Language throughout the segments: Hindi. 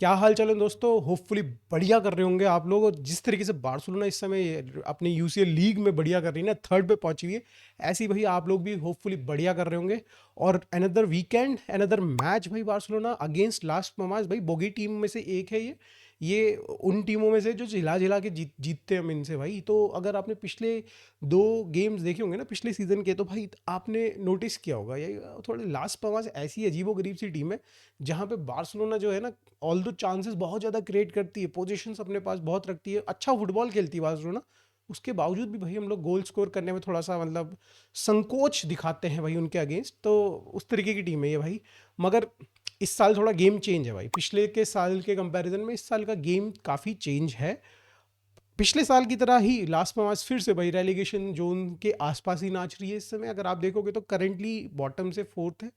क्या हाल चाल है दोस्तों। होपफुली बढ़िया कर रहे होंगे आप लोग। और जिस तरीके से बार्सिलोना इस समय अपने यूसीएल लीग में बढ़िया कर रही है ना, थर्ड पे पहुंची हुई है, ऐसे ही भाई आप लोग भी होपफुली बढ़िया कर रहे होंगे। और अनदर वीकेंड अनदर मैच भाई, बार्सिलोना अगेंस्ट लास्ट पमास। भाई बोगी टीम में से एक है ये उन टीमों में से जो जिला जिला के जीतते हैं हम इनसे भाई। तो अगर आपने पिछले 2 गेम्स देखे होंगे ना पिछले सीजन के, तो भाई आपने नोटिस किया होगा ये थोड़े लास्ट पमास ऐसी अजीबो गरीब सी टीम है जहाँ पे बार्सिलोना जो है ना, ऑल दो चांसेस बहुत ज़्यादा क्रिएट करती है, पोजीशंस अपने पास बहुत रखती है, अच्छा फुटबॉल खेलती है बार्सिलोना। उसके बावजूद भी भाई हम लोग गोल स्कोर करने में थोड़ा सा मतलब संकोच दिखाते हैं भाई उनके अगेंस्ट। तो उस तरीके की टीम है ये भाई। मगर इस साल थोड़ा गेम चेंज है भाई, पिछले के साल के कंपैरिजन में इस साल का गेम काफ़ी चेंज है। पिछले साल की तरह ही लास्ट मैच फिर से भाई रेलीगेशन जोन के आसपास ही नाच रही है इस समय। अगर आप देखोगे तो करेंटली बॉटम से फोर्थ है।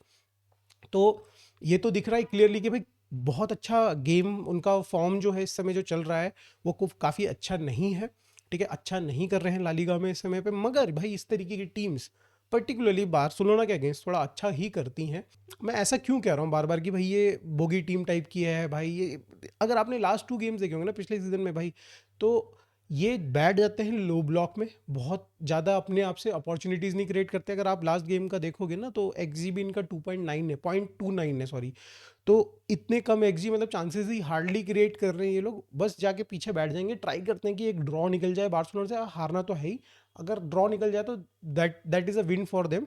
तो ये तो दिख रहा है क्लियरली कि भाई बहुत अच्छा गेम उनका फॉर्म जो है इस समय जो चल रहा है वो काफ़ी अच्छा नहीं है। ठीक है, अच्छा नहीं कर रहे हैं लालिगा में इस समय पे। मगर भाई इस तरीके की टीम्स पर्टिकुलरली बार्सिलोना के अगेंस्ट थोड़ा अच्छा ही करती हैं। मैं ऐसा क्यों कह रहा हूँ बार बार कि भाई ये बोगी टीम टाइप की है भाई ये। अगर आपने लास्ट 2 गेम्स देखे होंगे ना पिछले सीजन में भाई, तो ये बैठ जाते हैं लो ब्लॉक में, बहुत ज़्यादा अपने आप से अपॉर्चुनिटीज़ नहीं क्रिएट करते। अगर आप लास्ट गेम का देखोगे ना तो एक्जी भी इनका 2.9 है, 0.29 है सॉरी। तो इतने कम एक्जी मतलब चांसेस ही हार्डली क्रिएट कर रहे हैं ये लोग। बस जाके पीछे बैठ जाएंगे, ट्राई करते हैं कि एक ड्रॉ निकल जाए बार्सिलोना से। हारना तो है ही, अगर ड्रॉ निकल जाए तो that is a win for them.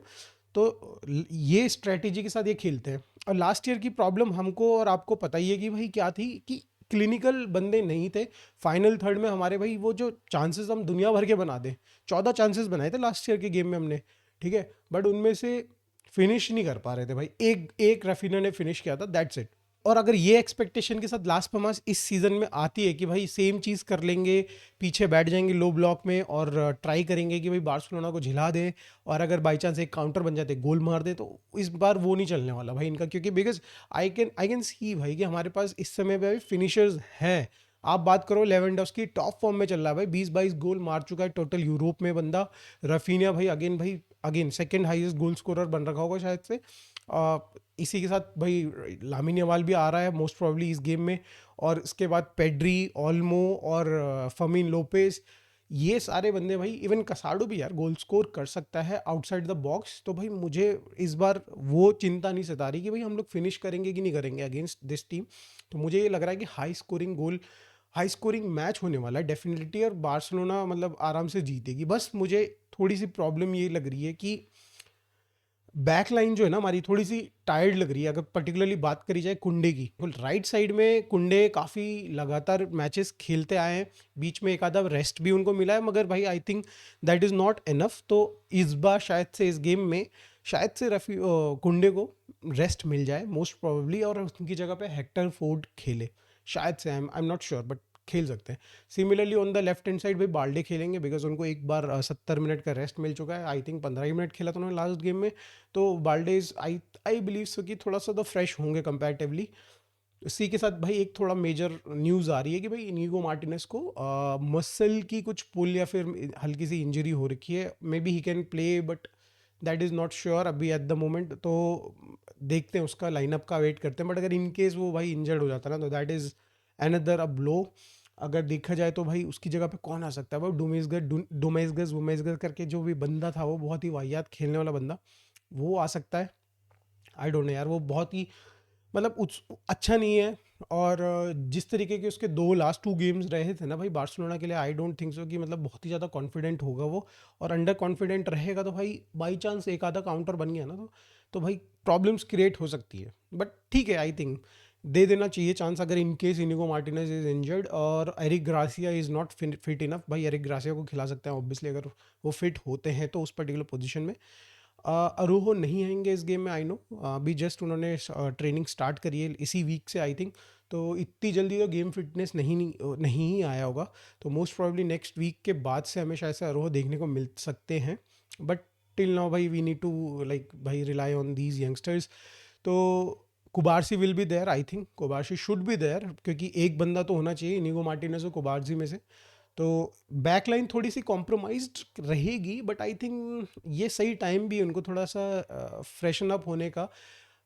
तो ये स्ट्रेटेजी के साथ ये खेलते हैं। और लास्ट ईयर की प्रॉब्लम हमको और आपको पता ही है कि भाई क्या थी, कि क्लिनिकल बंदे नहीं थे। फाइनल थर्ड में हमारे भाई वो जो चांसेस हम दुनिया भर के बना दे, 14 चांसेस बनाए थे लास्ट ईयर के गेम में हमने। ठीक है, बट उनमें से फिनिश नहीं कर पा रहे थे भाई। एक एक रफीना ने फिनिश किया था, दैट्स इट। और अगर ये एक्सपेक्टेशन के साथ लास्ट पमास इस सीजन में आती है कि भाई सेम चीज़ कर लेंगे, पीछे बैठ जाएंगे लो ब्लॉक में और ट्राई करेंगे कि भाई बार्सिलोना को झिला दे, और अगर बाई चांस एक काउंटर बन जाते गोल मार दे, तो इस बार वो नहीं चलने वाला भाई इनका। क्योंकि बिकॉज आई कैन सी भाई कि हमारे पास इस समय पे फिनिशर्स हैं। आप बात करो लेवेंडोव्स्की टॉप फॉर्म में चल रहा है भाई, 20-22 गोल मार चुका है टोटल यूरोप में बंदा। रफीनिया भाई again second highest goal scorer बन रखा होगा शायद से। आ, इसी के साथ भाई लामिन यमाल भी आ रहा है मोस्ट प्रोबेबली इस गेम में। और इसके बाद पेड्री, ओल्मो और फमीन लोपेस, ये सारे बंदे भाई, इवन कसाडो भी यार गोल स्कोर कर सकता है आउटसाइड द बॉक्स। तो भाई मुझे इस बार वो चिंता नहीं सता रही कि भाई हम लोग फिनिश करेंगे कि नहीं करेंगे अगेंस्ट दिस टीम। तो मुझे ये लग रहा है कि हाई स्कोरिंग मैच होने वाला है डेफिनेटली, और बार्सिलोना मतलब आराम से जीतेगी। बस मुझे थोड़ी सी प्रॉब्लम ये लग रही है कि बैक लाइन जो है ना हमारी थोड़ी सी टायर्ड लग रही है। अगर पर्टिकुलरली बात करी जाए कुंडे की, तो राइट साइड में कुंडे काफ़ी लगातार मैचेस खेलते आए हैं, बीच में एक आधा रेस्ट भी उनको मिला है, मगर भाई I think that is not enough. तो इस बार शायद से इस गेम में शायद से कुंडे को रेस्ट मिल जाए मोस्ट प्रोबेबली, और उनकी जगह पे हेक्टर फोर्ड खेले शायद से। I am not sure but खेल सकते हैं। Similarly on the left hand side भाई बाल्डे खेलेंगे, बिकॉज उनको एक बार 70 मिनट का रेस्ट मिल चुका है। आई थिंक 15 ही मिनट खेला था उन्होंने लास्ट गेम में। तो बाल्डेज आई बिलीव सो कि थोड़ा सा तो फ्रेश होंगे कंपैरेटिवली। इसी के साथ भाई एक थोड़ा मेजर न्यूज़ आ रही है कि भाई इनिगो मार्टिनेस को मसल की कुछ पुल या फिर हल्की सी इंजरी हो रखी है। May be he can play but that is not sure अभी एट द मोमेंट। तो देखते हैं, उसका लाइनअप का वेट करते हैं। बट अगर इन केस वो भाई इंजर्ड हो जाता है ना, तो that is another a blow. अगर देखा जाए तो भाई उसकी जगह पे कौन आ सकता है भाई, डोमेस्गस वोमेस्गस करके जो भी बंदा था, वो बहुत ही वाहियात खेलने वाला बंदा, वो आ सकता है। आई डोंट नो यार, वो बहुत ही मतलब अच्छा नहीं है। और जिस तरीके के उसके लास्ट 2 गेम्स रहे थे ना भाई बार्सिलोना के लिए, आई डोंट थिंक सो कि मतलब बहुत ही ज़्यादा कॉन्फिडेंट होगा वो। और अंडर कॉन्फिडेंट रहेगा तो भाई बाई चांस एक आधा काउंटर बन गया ना, तो भाई प्रॉब्लम्स क्रिएट हो सकती है। बट ठीक है, आई थिंक दे देना चाहिए चांस, अगर in case Inigo Martinez is injured और Eric Garcia is not fit enough. भाई एरिक ग्रासिया को खिला सकते हैं ऑब्वियसली, अगर वो फिट होते हैं तो उस पर्टिकुलर पोजीशन में। अरोहो नहीं आएंगे इस गेम में, आई नो। अभी जस्ट उन्होंने ट्रेनिंग स्टार्ट करी है इसी वीक से आई थिंक। तो इतनी जल्दी तो गेम फिटनेस नहीं ही आया होगा। तो मोस्ट प्रोबेबली नेक्स्ट वीक के बाद से हमें शायद से अरोहो देखने को मिल सकते हैं। बट टिल नाउ भाई वी नीड टू लाइक भाई रिलाई ऑन दीज यंगस्टर्स। तो Cubarsi will be there, I think Cubarsi should be there, क्योंकि एक बंदा तो होना चाहिए इनिगो मार्टिनेज और कुबारसी में से। तो बैकलाइन थोड़ी सी कॉम्प्रोमाइज्ड रहेगी, बट आई थिंक ये सही टाइम भी है उनको थोड़ा सा फ्रेशन अप होने का।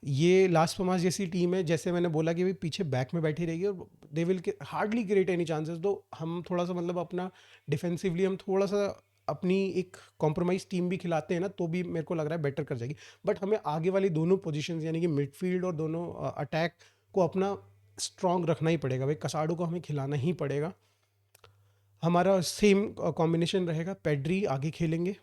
ये लास्ट पमास जैसी टीम है, जैसे मैंने बोला कि भाई पीछे बैक में बैठी रहेगी और they will hardly create any chances. तो हम थोड़ा सा मतलब अपना डिफेंसिवली हम थोड़ा सा अपनी एक कॉम्प्रोमाइज टीम भी खिलाते हैं ना, तो भी मेरे को लग रहा है बेटर कर जाएगी। बट हमें आगे वाली दोनों पोजीशंस यानी कि मिडफील्ड और दोनों अटैक को अपना स्ट्रांग रखना ही पड़ेगा भाई। कसाडो को हमें खिलाना ही पड़ेगा। हमारा सेम कॉम्बिनेशन रहेगा, पेड्री आगे खेलेंगे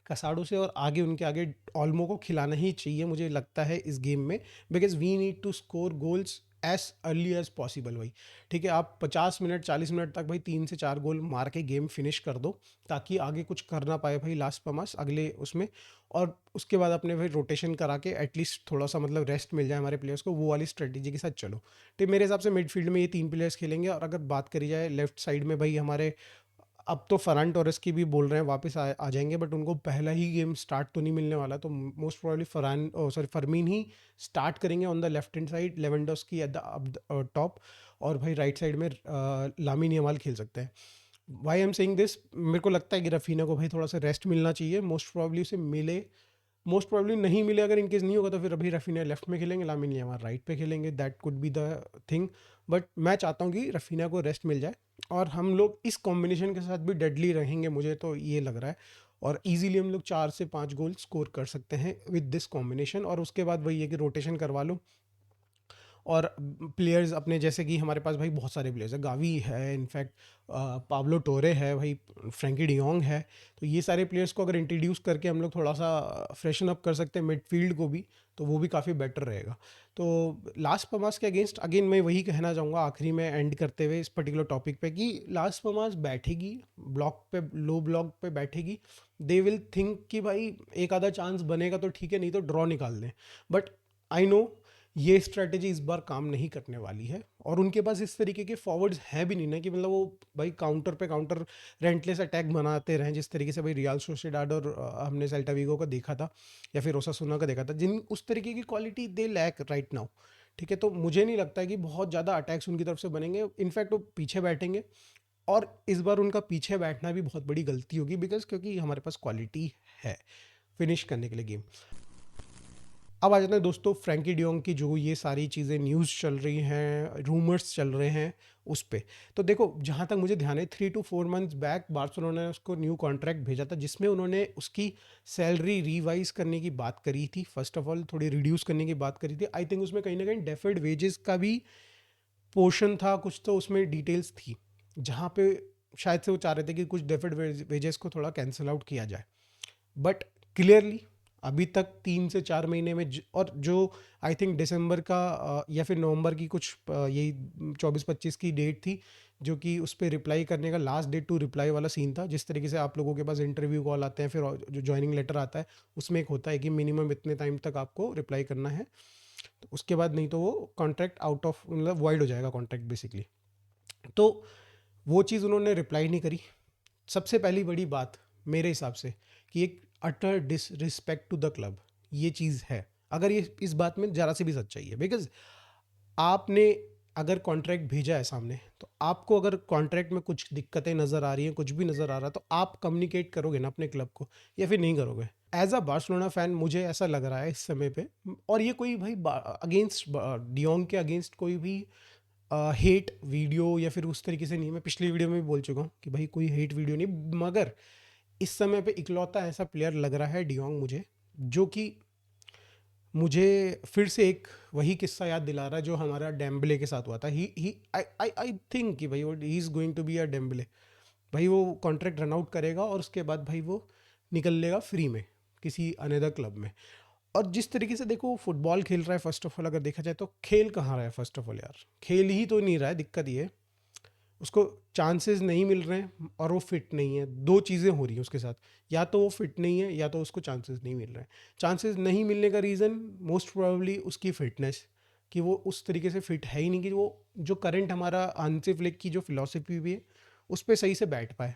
कसाडो से, और आगे उनके आगे ऑल्मो को खिलाना ही चाहिए मुझे लगता है इस गेम में, because we need to score goals as early as possible भाई। ठीक है, आप 50 मिनट 40 मिनट तक भाई 3 से 4 गोल मार के गेम फिनिश कर दो, ताकि आगे कुछ कर ना पाए भाई लास्ट पमास अगले उसमें। और उसके बाद अपने भाई रोटेशन करा के एटलीस्ट थोड़ा सा मतलब रेस्ट मिल जाए हमारे प्लेयर्स को, वो वाली स्ट्रेटेजी के साथ चलो। तो मेरे हिसाब से मिडफील्ड में ये 3 प्लेयर्स खेलेंगे। और अगर बात करी जाए लेफ्ट साइड में भाई हमारे, अब तो फरान टोरेस की भी बोल रहे हैं वापस आ जाएंगे, बट उनको पहला ही गेम स्टार्ट तो नहीं मिलने वाला, तो मोस्ट प्रोबेबली फरमीन ही स्टार्ट करेंगे on the left hand side, Lewandowski at the top, और भाई राइट साइड में लामिन यमाल खेल सकते हैं। वाई एम सेइंग दिस, मेरे को लगता है कि रफीना को भाई थोड़ा सा रेस्ट मिलना चाहिए, मोस्ट प्रोबेबली उसे मिले, मोस्ट प्रोबेबली नहीं मिले, अगर इनकेस नहीं होगा तो फिर अभी रफीना लेफ्ट में खेलेंगे, लामिन यमाल राइट पे खेलेंगे, that could be the thing. But मैं चाहता हूँ कि रफीना को रेस्ट मिल जाए और हम लोग इस कॉम्बिनेशन के साथ भी डेडली रहेंगे, मुझे तो ये लग रहा है। और इजीली हम लोग 4 से 5 गोल स्कोर कर सकते हैं विद दिस कॉम्बिनेशन। और उसके बाद वही है कि रोटेशन करवा लो, और प्लेयर्स अपने, जैसे कि हमारे पास भाई बहुत सारे प्लेयर्स हैं, गावी है इनफैक्ट, पाब्लो टोरे है भाई, फ्रैंकी डियोंग है। तो ये सारे प्लेयर्स को अगर इंट्रोड्यूस करके हम लोग थोड़ा सा फ्रेशन अप कर सकते हैं मिडफील्ड को भी, तो वो भी काफ़ी बेटर रहेगा। तो लास्ट पमास के अगेंस्ट अगेन मैं वही कहना चाहूँगा आखिरी में एंड करते हुए इस पर्टिकुलर टॉपिक पे, कि लास्ट पमास बैठेगी ब्लॉक पे, लो ब्लॉक पे बैठेगी, दे विल थिंक कि भाई एक आधा चांस बनेगा तो ठीक है, नहीं तो ड्रॉ निकाल दें। बट आई नो ये स्ट्रैटेजी इस बार काम नहीं करने वाली है, और उनके पास इस तरीके के फॉरवर्ड्स हैं भी नहीं ना, कि मतलब वो भाई काउंटर पे काउंटर रेंटलेस अटैक बनाते रहें, जिस तरीके से भाई रियल सोसिएडाड और हमने सेल्टा विगो का देखा था, या फिर ओसासुना का देखा था, जिन उस तरीके की quality they lack right now. ठीक है, तो मुझे नहीं लगता है कि बहुत ज़्यादा अटैक्स उनकी तरफ से बनेंगे, इनफैक्ट वो पीछे बैठेंगे। और इस बार उनका पीछे बैठना भी बहुत बड़ी गलती होगी, बिकॉज क्योंकि हमारे पास क्वालिटी है फिनिश करने के लिए गेम। अब आ जाते हैं दोस्तों फ्रैंकी डियोंग की, जो ये सारी चीज़ें न्यूज़ चल रही हैं, रूमर्स चल रहे हैं उस पे। तो देखो, जहाँ तक मुझे ध्यान है 3 to 4 मंथ्स बैक बार्सिलोना ने उसको न्यू कॉन्ट्रैक्ट भेजा था, जिसमें उन्होंने उसकी सैलरी रिवाइज करने की बात करी थी, फर्स्ट ऑफ ऑल थोड़ी रिड्यूस करने की बात करी थी। आई थिंक उसमें कहीं ना कहीं डेफर्ड वेजेस का भी पोर्शन था, कुछ तो उसमें डिटेल्स थी, जहाँ पे शायद से वो चाह रहे थे कि कुछ डेफर्ड वेजेस को थोड़ा कैंसिल आउट किया जाए। बट क्लियरली अभी तक 3 से 4 महीने में और जो आई थिंक दिसंबर का या फिर नवंबर की कुछ यही 24-25 की डेट थी, जो कि उस पर रिप्लाई करने का लास्ट डेट टू रिप्लाई वाला सीन था। जिस तरीके से आप लोगों के पास इंटरव्यू कॉल आते हैं, फिर जो ज्वाइनिंग लेटर आता है, उसमें एक होता है कि मिनिमम इतने टाइम तक आपको रिप्लाई करना है, तो उसके बाद नहीं तो वो कॉन्ट्रैक्ट आउट ऑफ मतलब वॉइड हो जाएगा कॉन्ट्रैक्ट बेसिकली। तो वो चीज़ उन्होंने रिप्लाई नहीं करी। सबसे पहली बड़ी बात मेरे हिसाब से, कि एक अटर डिसरिस्पेक्ट टू द क्लब ये चीज़ है, अगर ये इस बात में ज़रा सी भी सच्चाई है। बिकॉज आपने अगर कॉन्ट्रैक्ट भेजा है सामने, तो आपको अगर कॉन्ट्रैक्ट में कुछ दिक्कतें नज़र आ रही हैं, कुछ भी नज़र आ रहा है, तो आप कम्युनिकेट करोगे ना अपने क्लब को, या फिर नहीं करोगे। एज अ बार्सिलोना फ़ैन मुझे ऐसा लग रहा है इस समय पे, और ये कोई भाई अगेंस्ट डियोंग के अगेंस्ट कोई भी हेट वीडियो या फिर उस तरीके से नहीं, मैं पिछली वीडियो में भी बोल चुका हूँ कि भाई कोई हेट वीडियो नहीं, मगर इस समय पे इकलौता ऐसा प्लेयर लग रहा है डियोंग मुझे, जो कि मुझे फिर से एक वही किस्सा याद दिला रहा है जो हमारा डेम्बले के साथ हुआ था। ही आई थिंक कि भाई वो ही is going to be a Dembele. भाई वो कॉन्ट्रैक्ट रन आउट करेगा और उसके बाद भाई वो निकल लेगा फ्री में किसी अनदर क्लब में। और जिस तरीके से देखो फुटबॉल खेल रहा है, फर्स्ट ऑफ ऑल अगर देखा जाए तो खेल कहाँ रहा है, फर्स्ट ऑफ ऑल यार खेल ही तो नहीं रहा है, दिक्कत ये है उसको चांसेस नहीं मिल रहे हैं और वो फिट नहीं है। दो चीज़ें हो रही हैं उसके साथ, या तो वो फिट नहीं है या तो उसको चांसेस नहीं मिल रहे हैं। चांसेस नहीं मिलने का रीज़न मोस्ट प्रोबेबली उसकी फिटनेस, कि वो उस तरीके से फिट है ही नहीं कि वो जो करंट हमारा हांसी फ्लिक की जो फिलॉसफी भी है उस पर सही से बैठ पाए।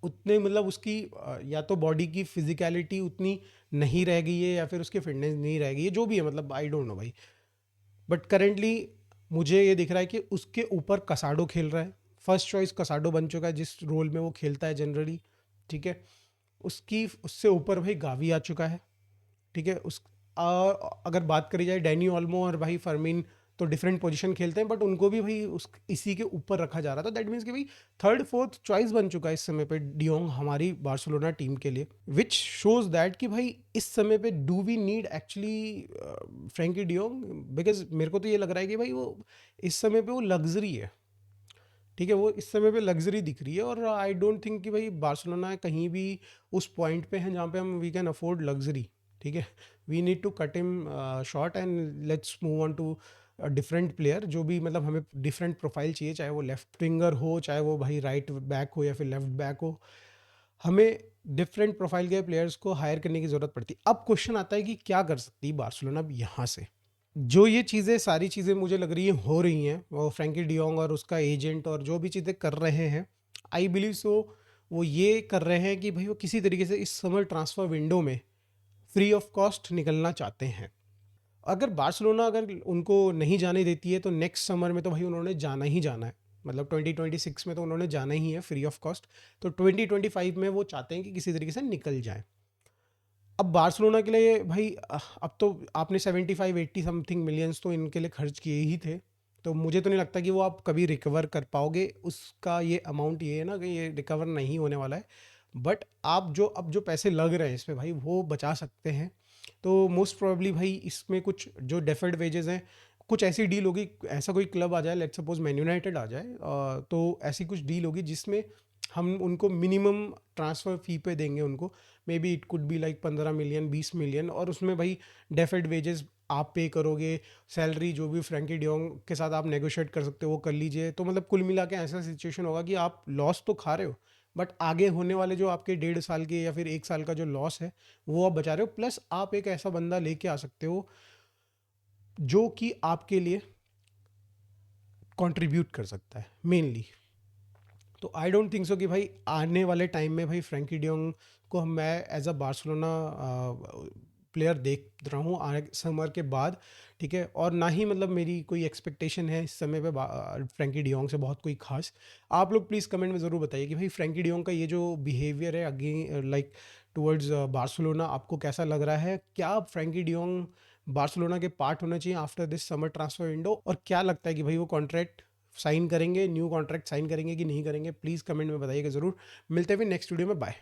उतने मतलब उसकी या तो बॉडी की फिजिकलिटी उतनी नहीं रह गई है, या फिर उसकी फिटनेस नहीं रह गई है, जो भी है मतलब आई डोंट नो भाई। बट करेंटली मुझे ये दिख रहा है कि उसके ऊपर कसाडो खेल रहा है, फर्स्ट चॉइस कसाडो बन चुका है जिस रोल में वो खेलता है जनरली। ठीक है, उसकी उससे ऊपर भाई गावी आ चुका है। ठीक है, उस अगर बात करी जाए डैनी ओल्मो और भाई फर्मीन तो डिफरेंट पोजीशन खेलते हैं, बट उनको भी भाई उस इसी के ऊपर रखा जा रहा था। दैट मीन्स कि भाई थर्ड फोर्थ चॉइस बन चुका है इस समय पे डियोंग हमारी बार्सिलोना टीम के लिए, विच शोज दैट कि भाई इस समय पे do we need actually Frenkie de Jong. Because मेरे को तो ये लग रहा है कि भाई वो इस समय पे वो लग्जरी है, ठीक है, वो इस समय पे लग्जरी दिख रही है। और आई डोंट थिंक कि भाई बार्सिलोना कहीं भी उस पॉइंट पे है जहाँ पे हम वी कैन अफोर्ड लग्जरी, ठीक है। We need to cut him short and let's move on to different player, जो भी मतलब हमें डिफरेंट प्रोफाइल चाहिए, चाहे वो लेफ्ट विंगर हो, चाहे वो भाई राइट बैक हो या फिर लेफ्ट बैक हो, हमें डिफरेंट प्रोफाइल के प्लेयर्स को हायर करने की ज़रूरत पड़ती है। अब क्वेश्चन आता है कि क्या कर सकती है बार्सिलोना अब यहाँ से। जो ये चीज़ें सारी चीज़ें मुझे लग रही हैं हो रही हैं, वो फ्रैंकी डियोंग और उसका एजेंट और जो भी चीज़ें कर रहे हैं, आई बिलीव सो वो ये कर रहे हैं कि भाई वो किसी तरीके से इस समर ट्रांसफ़र विंडो में फ्री ऑफ कॉस्ट निकलना चाहते हैं। अगर बार्सिलोना अगर उनको नहीं जाने देती है तो नेक्स्ट समर में तो भाई उन्होंने जाना ही जाना है, मतलब 2026 में तो उन्होंने जाना ही है फ्री ऑफ कॉस्ट। तो 2025 में वो चाहते हैं कि किसी तरीके से निकल जाए। अब बार्सिलोना के लिए भाई अब तो आपने 75-80 समथिंग मिलियंस तो इनके लिए खर्च किए ही थे, तो मुझे तो नहीं लगता कि वो आप कभी रिकवर कर पाओगे उसका। ये अमाउंट ये है ना कि ये रिकवर नहीं होने वाला है। बट आप जो अब जो पैसे लग रहे हैं इसमें भाई वो बचा सकते हैं। तो मोस्ट प्रोबेबली भाई इसमें कुछ जो डेफर्ड वेजेस हैं, कुछ ऐसी डील होगी, ऐसा कोई क्लब आ जाए, लेट्स सपोज मैन यूनाइटेड आ जाए, तो ऐसी कुछ डील होगी जिसमें हम उनको मिनिमम ट्रांसफ़र फ़ी पे देंगे उनको। May be it could be like 15 million 20 million, और उसमें भाई डेफर्ड वेजेस आप पे करोगे, सैलरी जो भी फ्रैंकी डियोंग के साथ आप नेगोशिएट कर सकते हो वो कर लीजिए। तो मतलब कुल मिला के ऐसा सिचुएशन होगा कि आप लॉस तो खा रहे हो, बट आगे होने वाले जो आपके 1.5 साल के या फिर 1 साल का जो लॉस है वो आप बचा रहे हो। प्लस आप एक ऐसा बंदा लेके आ सकते हो जो कि आपके लिए कंट्रीब्यूट कर सकता है मेनली। तो आई डोंट थिंक सो कि भाई आने वाले टाइम में भाई फ्रैंकी डियोंग को मैं एज अ बार्सिलोना प्लेयर देख रहा हूँ आने समर के बाद, ठीक है। और ना ही मतलब मेरी कोई एक्सपेक्टेशन है इस समय पे फ्रैंकी डियोंग से बहुत कोई खास। आप लोग प्लीज़ कमेंट में ज़रूर बताइए कि भाई फ्रैंकी डियोंग का ये जो बिहेवियर है अगेन लाइक टुवर्ड्स बार्सिलोना आपको कैसा लग रहा है। क्या फ्रैंकी डियोंग बार्सिलोना के पार्ट होना चाहिए after this summer transfer window, और क्या लगता है कि भाई वो कॉन्ट्रैक्ट साइन करेंगे, न्यू कॉन्ट्रैक्ट साइन करेंगे कि नहीं करेंगे, प्लीज़ कमेंट में बताइएगा ज़रूर। मिलते हैं फिर नेक्स्ट वीडियो में, बाय।